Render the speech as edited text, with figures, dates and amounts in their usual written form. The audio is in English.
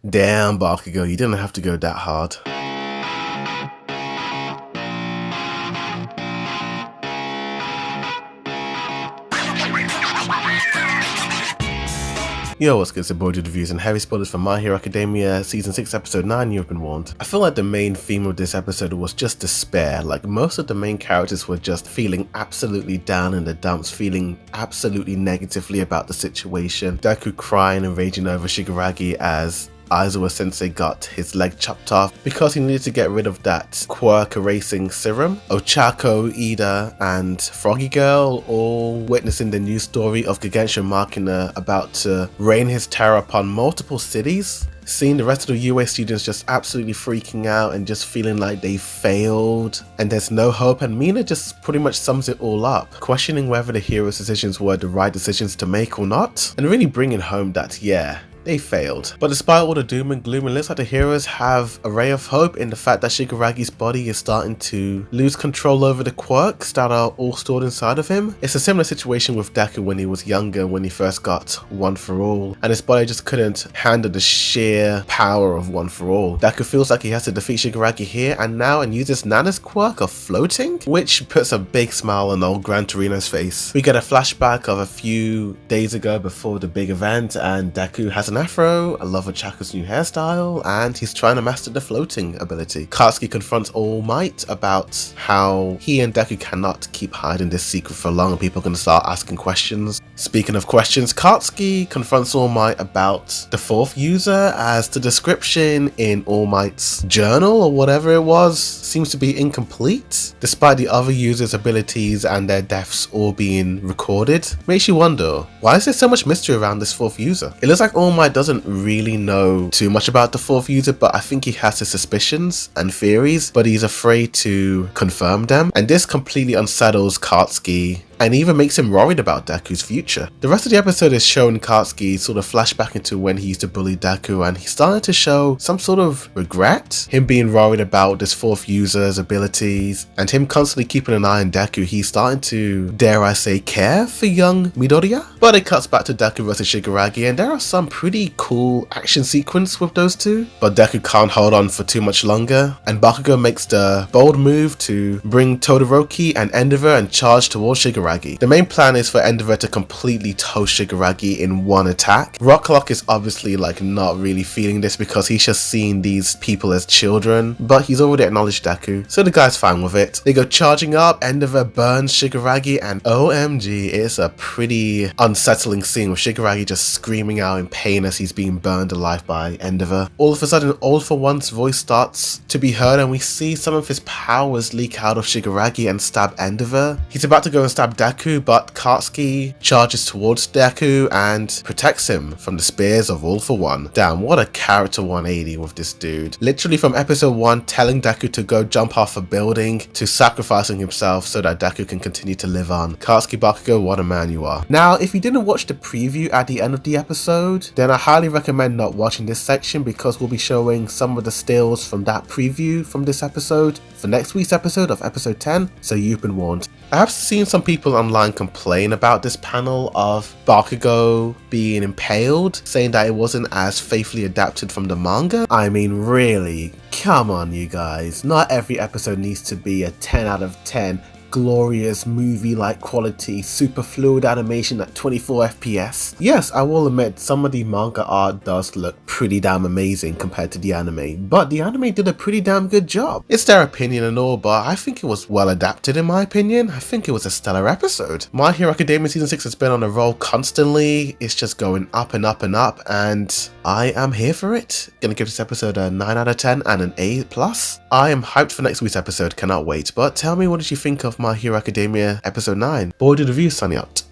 Damn, Bakugo, you didn't have to go that hard. Yo, what's good? It's your boy Dude Reviews and heavy spoilers for My Hero Academia Season 6 Episode 9, You've Been Warned. I feel like the main theme of this episode was just despair. Like, most of the main characters were just feeling absolutely down in the dumps, feeling absolutely negatively about the situation. Deku crying and raging over Shigaraki as Aizawa Sensei got his leg chopped off because he needed to get rid of that quirk erasing serum. Ochako, Ida, and Froggy Girl all witnessing the news story of Gigenshin Machina about to rain his terror upon multiple cities. Seeing the rest of the UA students just absolutely freaking out and just feeling like they failed and there's no hope, and Mina just pretty much sums it all up, questioning whether the hero's decisions were the right decisions to make or not, and really bringing home that, yeah, they failed. But despite all the doom and gloom, it looks like the heroes have a ray of hope in the fact that Shigaragi's body is starting to lose control over the quirks that are all stored inside of him. It's a similar situation with Deku when he was younger, when he first got One For All, and his body just couldn't handle the sheer power of One For All. Deku feels like he has to defeat Shigaraki here and now and uses Nana's quirk of floating, which puts a big smile on old Gran Torino's face. We get a flashback of a few days ago before the big event, and Deku has an afro, I love Chako's new hairstyle, and he's trying to master the floating ability. Katsuki confronts All Might about how he and Deku cannot keep hiding this secret for long and people are going to start asking questions. Speaking of questions, Katsuki confronts All Might about the fourth user, as the description in All Might's journal or whatever it was seems to be incomplete, despite the other users' abilities and their deaths all being recorded. Makes you wonder, why is there so much mystery around this fourth user? It looks like All Might doesn't really know too much about the fourth user, but I think he has his suspicions and theories, but he's afraid to confirm them, and this completely unsettles Katsuki and even makes him worried about Deku's future. The rest of the episode is showing Katsuki sort of flashback into when he used to bully Deku, and he's starting to show some sort of regret. Him being worried about this fourth user's abilities and him constantly keeping an eye on Deku. He's starting to, dare I say, care for young Midoriya. But it cuts back to Deku versus Shigaraki, and there are some pretty cool action sequence with those two, but Deku can't hold on for too much longer, and Bakugo makes the bold move to bring Todoroki and Endeavor and charge towards Shigaraki. The main plan is for Endeavor to completely toast Shigaraki in one attack. Rocklock is obviously like not really feeling this because he's just seen these people as children, but he's already acknowledged Deku, so the guy's fine with it. They go charging up, Endeavor burns Shigaraki, and OMG, it's a pretty unsettling scene with Shigaraki just screaming out in pain as he's being burned alive by Endeavor. All of a sudden, All For One's voice starts to be heard and we see some of his powers leak out of Shigaraki and stab Endeavor. He's about to go and stab Deku, but Katsuki charges towards Deku and protects him from the spears of All For One. Damn, what a character 180 with this dude. Literally from episode 1 telling Deku to go jump off a building to sacrificing himself so that Deku can continue to live on. Katsuki Bakugo, what a man you are. Now, if you didn't watch the preview at the end of the episode, then I highly recommend not watching this section because we'll be showing some of the stills from that preview from this episode for next week's episode of episode 10, so you've been warned. I have seen some people online complain about this panel of Bakugo being impaled, saying that it wasn't as faithfully adapted from the manga. I mean, really, come on you guys, not every episode needs to be a 10 out of 10 glorious movie-like quality, super fluid animation at 24 FPS. Yes, I will admit some of the manga art does look pretty damn amazing compared to the anime, but the anime did a pretty damn good job. It's their opinion and all, but I think it was well adapted in my opinion. I think it was a stellar episode. My Hero Academia Season 6 has been on a roll constantly. It's just going up and up and up, and I am here for it. Gonna give this episode a 9 out of 10 and an A+. I am hyped for next week's episode, cannot wait. But tell me, what did you think of My Hero Academia episode 9? Boy, did the review, signing out.